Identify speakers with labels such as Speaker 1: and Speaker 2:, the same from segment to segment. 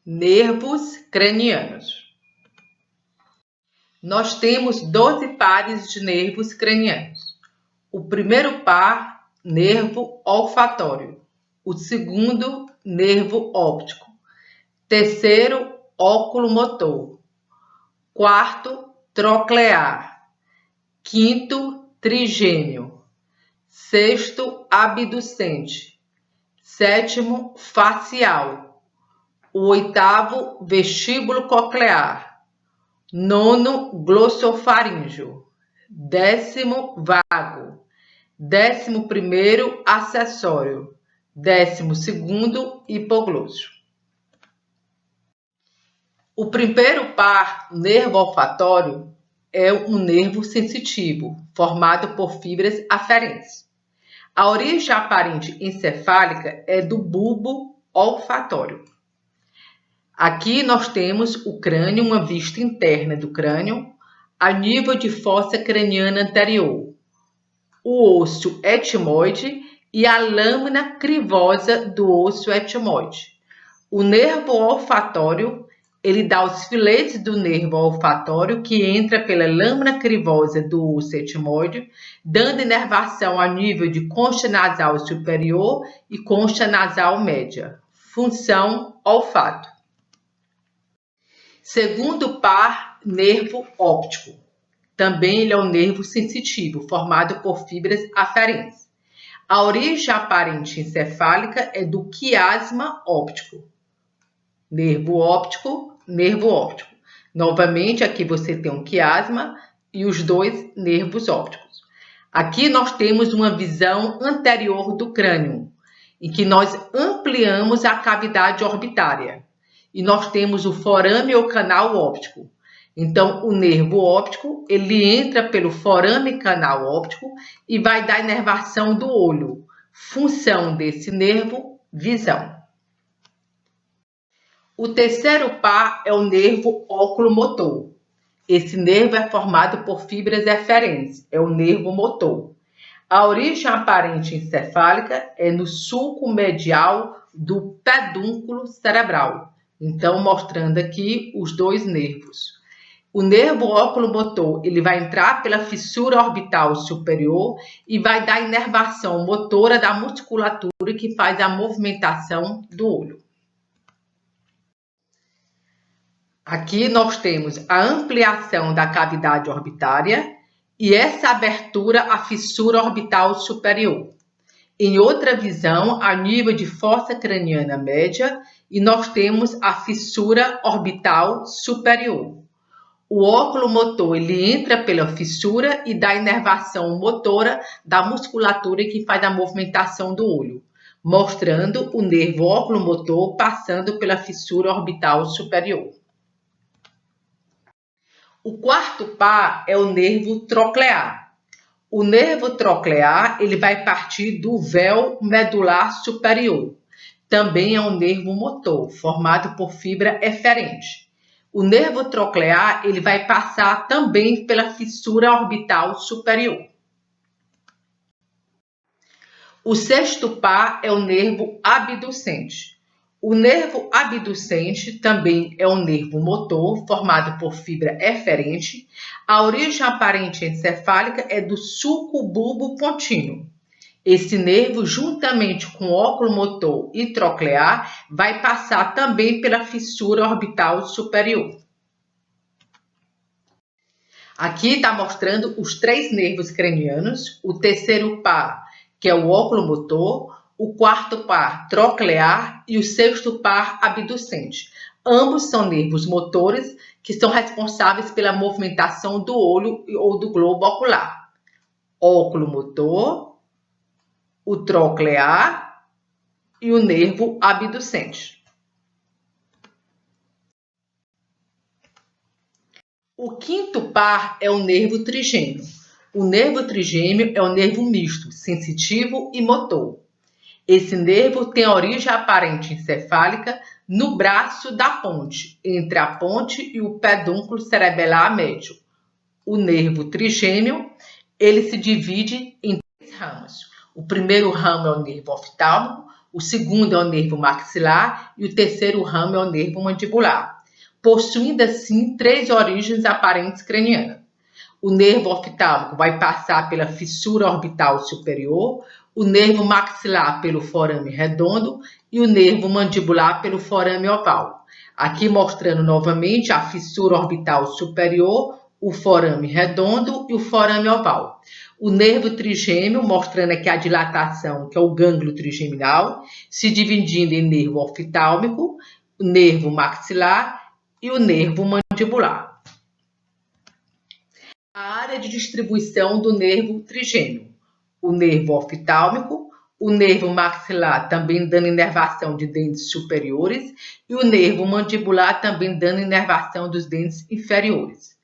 Speaker 1: Nervos cranianos. Nós temos 12 pares de nervos cranianos. O primeiro par, nervo olfatório. O segundo, nervo óptico. Terceiro, óculo-motor. Quarto, troclear. Quinto, trigêmeo. Sexto, abducente. Sétimo, facial. O oitavo, vestíbulo coclear. Nono, glossofaríngeo. Décimo, vago. 11º, acessório. 12º, hipoglóssio. O primeiro par, nervo olfatório, é um nervo sensitivo, formado por fibras aferentes. A origem aparente encefálica é do bulbo olfatório. Aqui nós temos o crânio, uma vista interna do crânio, a nível de fossa craniana anterior, o osso etmoide e a lâmina crivosa do osso etmoide. O nervo olfatório, ele dá os filetes do nervo olfatório que entra pela lâmina crivosa do osso etmoide, dando inervação a nível de concha nasal superior e concha nasal média. Função, olfato. Segundo par, nervo óptico. Também ele é um nervo sensitivo, formado por fibras aferentes. A origem aparente encefálica é do quiasma óptico. Nervo óptico, nervo óptico. Novamente, aqui você tem um quiasma e os dois nervos ópticos. Aqui nós temos uma visão anterior do crânio, em que nós ampliamos a cavidade orbitária. E nós temos o forame ou canal óptico. Então, o nervo óptico, ele entra pelo forame canal óptico e vai dar inervação do olho. Função desse nervo, visão. O terceiro par é o nervo óculo-motor. Esse nervo é formado por fibras eferentes, é o nervo motor. A origem aparente encefálica é no sulco medial do pedúnculo cerebral. Então, mostrando aqui os dois nervos. O nervo óculo-motor, ele vai entrar pela fissura orbital superior e vai dar inervação motora da musculatura que faz a movimentação do olho. Aqui nós temos a ampliação da cavidade orbitária e essa abertura à fissura orbital superior. Em outra visão, a nível de fossa craniana média, e nós temos a fissura orbital superior. O óculo motor, ele entra pela fissura e dá inervação motora da musculatura que faz a movimentação do olho, mostrando o nervo óculo motor passando pela fissura orbital superior. O quarto par é o nervo troclear. O nervo troclear, ele vai partir do véu medular superior. Também é um nervo motor, formado por fibra eferente. O nervo troclear, ele vai passar também pela fissura orbital superior. O sexto par é o nervo abducente. O nervo abducente também é um nervo motor, formado por fibra eferente. A origem aparente encefálica é do sulco bulbo pontínuo. Esse nervo, juntamente com o óculo motor e troclear, vai passar também pela fissura orbital superior. Aqui está mostrando os três nervos cranianos, o terceiro par, que é o óculo motor, o quarto par troclear e o sexto par abducente. Ambos são nervos motores que são responsáveis pela movimentação do olho ou do globo ocular. Óculo motor, o troclear e o nervo abducente. O quinto par é o nervo trigêmeo. O nervo trigêmeo é um nervo misto, sensitivo e motor. Esse nervo tem origem aparente encefálica no braço da ponte, entre a ponte e o pedúnculo cerebelar médio. O nervo trigêmeo, ele se divide em 3 ramos. O primeiro ramo é o nervo oftálmico, o segundo é o nervo maxilar e o terceiro ramo é o nervo mandibular, possuindo assim 3 origens aparentes cranianas. O nervo oftálmico vai passar pela fissura orbital superior, o nervo maxilar pelo forame redondo e o nervo mandibular pelo forame oval. Aqui mostrando novamente a fissura orbital superior, o forame redondo e o forame oval. O nervo trigêmeo, mostrando aqui a dilatação, que é o gânglio trigeminal, se dividindo em nervo oftálmico, o nervo maxilar e o nervo mandibular. A área de distribuição do nervo trigêmeo, o nervo oftálmico, o nervo maxilar também dando inervação de dentes superiores e o nervo mandibular também dando inervação dos dentes inferiores.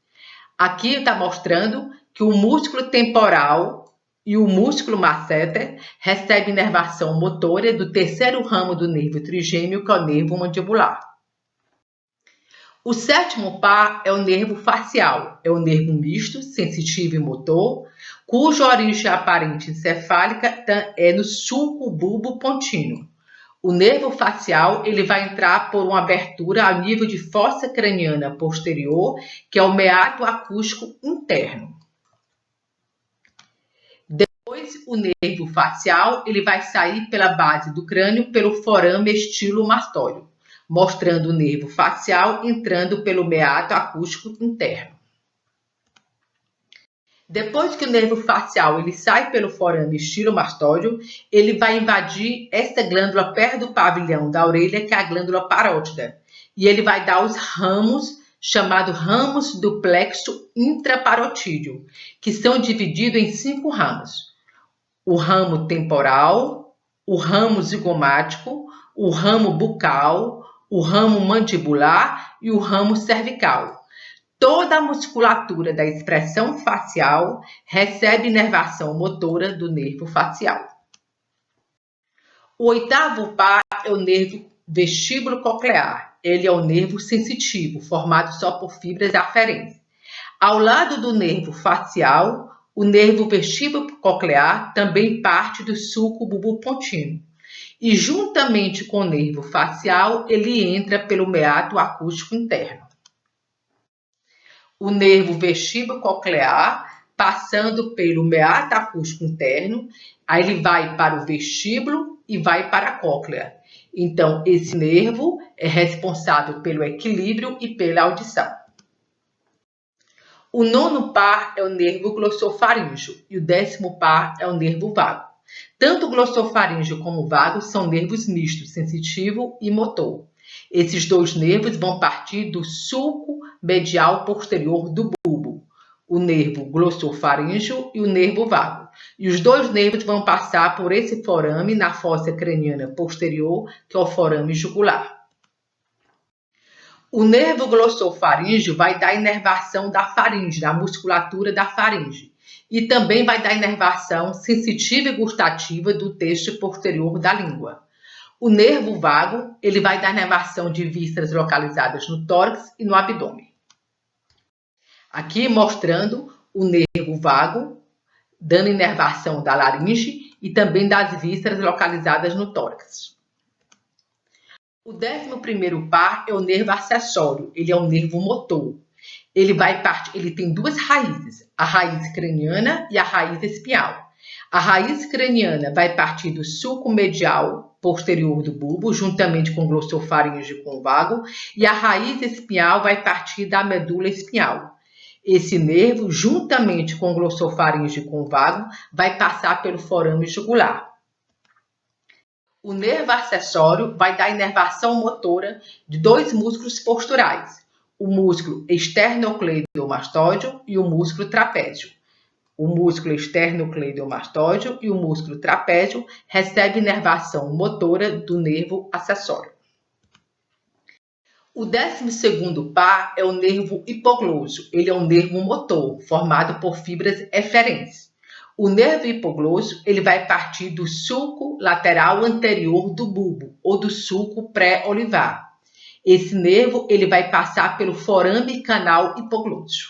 Speaker 1: Aqui está mostrando que o músculo temporal e o músculo masseter recebem inervação motora do terceiro ramo do nervo trigêmeo, que é o nervo mandibular. O sétimo par é o nervo facial, é o nervo misto, sensitivo e motor, cuja origem aparente encefálica é no sulco bulbo pontino. O nervo facial ele vai entrar por uma abertura ao nível de fossa craniana posterior, que é o meato acústico interno. Depois, o nervo facial ele vai sair pela base do crânio pelo forame estilomastóide, mostrando o nervo facial entrando pelo meato acústico interno. Depois que o nervo facial ele sai pelo forame estilomastóide, ele vai invadir esta glândula perto do pavilhão da orelha, que é a glândula parótida, e ele vai dar os ramos, chamados ramos do plexo intraparotídeo, que são divididos em 5 ramos. O ramo temporal, o ramo zigomático, o ramo bucal, o ramo mandibular e o ramo cervical. Toda a musculatura da expressão facial recebe inervação motora do nervo facial. O oitavo par é o nervo vestíbulo coclear. Ele é o nervo sensitivo, formado só por fibras aferentes. Ao lado do nervo facial, o nervo vestíbulo coclear também parte do sulco bulbopontino. E juntamente com o nervo facial, ele entra pelo meato acústico interno. O nervo vestíbulo coclear, passando pelo meato acústico interno, aí ele vai para o vestíbulo e vai para a cóclea. Então, esse nervo é responsável pelo equilíbrio e pela audição. O nono par é o nervo glossofaríngeo e o 10º par é o nervo vago. Tanto o glossofaríngeo como o vago são nervos mistos, sensitivo e motor. Esses 2 nervos vão partir do sulco medial posterior do bulbo, o nervo glossofaríngeo e o nervo vago. E os 2 nervos vão passar por esse forame na fossa craniana posterior, que é o forame jugular. O nervo glossofaríngeo vai dar inervação da faringe, da musculatura da faringe, e também vai dar inervação sensitiva e gustativa do terço posterior da língua. O nervo vago, ele vai dar inervação de vísceras localizadas no tórax e no abdômen. Aqui mostrando o nervo vago, dando inervação da laringe e também das vísceras localizadas no tórax. O 11º par é o nervo acessório, ele é um nervo motor. Ele tem 2 raízes, a raiz craniana e a raiz espinhal. A raiz craniana vai partir do sulco medial posterior do bulbo, juntamente com o glossofaríngeo e com o vago, e a raiz espinhal vai partir da medula espinhal. Esse nervo, juntamente com o glossofaríngeo e com o vago, vai passar pelo forame jugular. O nervo acessório vai dar inervação motora de 2 músculos posturais, o músculo esternocleidomastóide e o músculo trapézio. O músculo esternocleidomastóide e o músculo trapézio recebem inervação motora do nervo acessório. O 12º par é o nervo hipoglósseo. Ele é um nervo motor, formado por fibras eferentes. O nervo hipoglósseo ele vai partir do sulco lateral anterior do bulbo, ou do sulco pré-olivar. Esse nervo ele vai passar pelo forame canal hipoglósseo.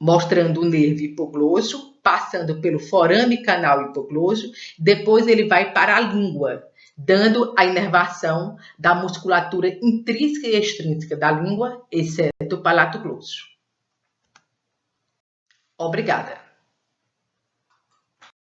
Speaker 1: Mostrando o nervo hipoglósseo, passando pelo forame canal hipoglósseo, depois ele vai para a língua, dando a inervação da musculatura intrínseca e extrínseca da língua, exceto o palato glósseo. Obrigada.